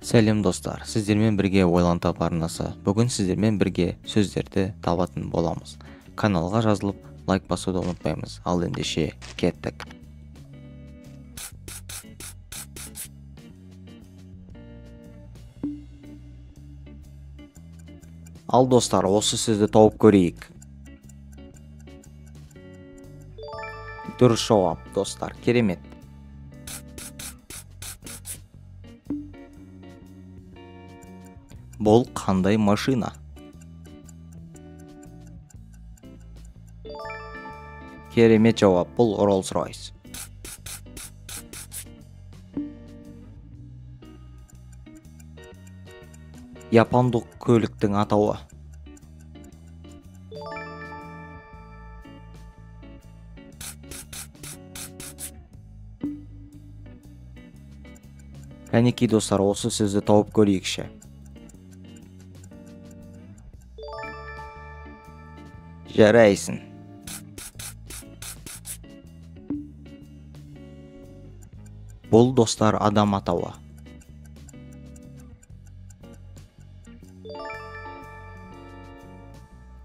Сәлем достар, сіздермен бірге ойлантап арнасы. Бүгін сіздермен бірге сөздерді табатын боламыз. Каналға жазылып, лайк басуды ұмытпаймыз. Ал ендеше кеттік. Ал достар, осы сөзді тауып көрейік. Дұрыс жауап, достар, керемет. Бұл қандай машина? Керемет жауап, бұл Rolls-Royce. Япондық көліктің атауы. Кәнекей достар, осы сөзді тауып көрейікші. Жарайсың. Бұл достар адам атауы.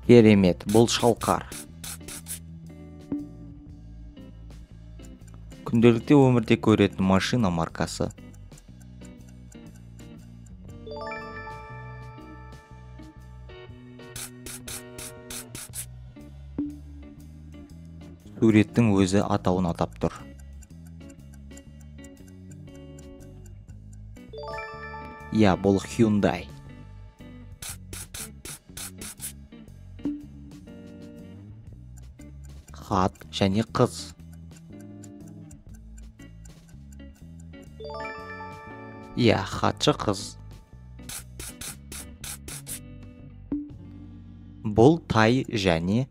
Керемет, бұл шалқар. Күнделікте өмірде көретін машина маркасы. Суреттің өзі атауын атап тұр. Я, бұл Hyundai. Хат және қыз. Я, хатшы қыз. Бұл тай және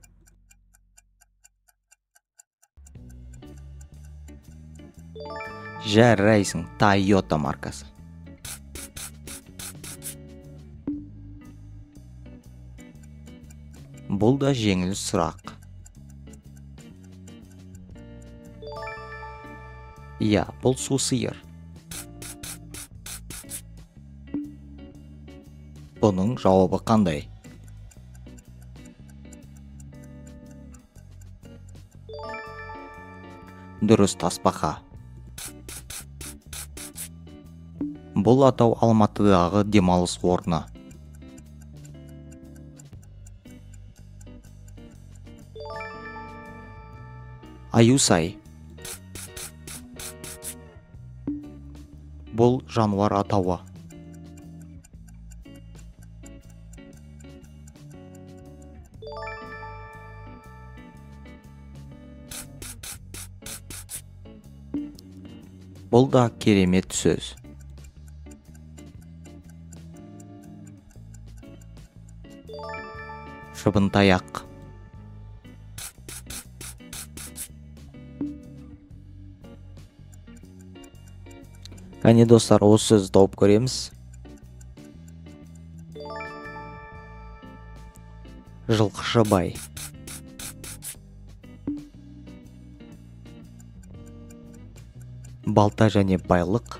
жарайсың, Toyota маркасы. Бұл да жеңіл сұрақ. Я, бұл су сиыр. Бұның жауабы қандай? Дұрыс, тасбақа. Бұл атау Алматыдағы демалыс орны. Аюсай. Бұл жануар атауы. Бұл да керемет сөз. Шыбынтаяқ. Кәне достар, осы сөзді тауып көреміз. Жылқышы бай. Балта және байлық.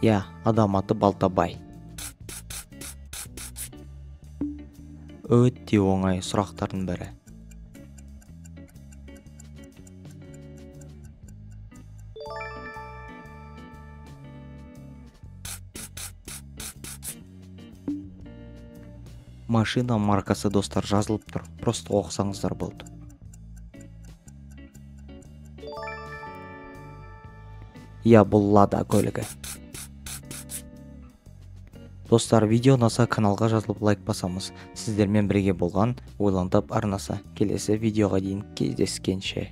Я, адам аты Балтабай. Өте оңай сұрақтардың бірі. Машина маркасы достар жазылып тұр. Просто оқысаңыздар болды. Я, бұл Лада көлігі. Достар, видео ұнаса каналға жазылып лайк басамыз. Сіздермен бірге болған ойлантап арнасы. Келесі видеоға дейін кездескенше.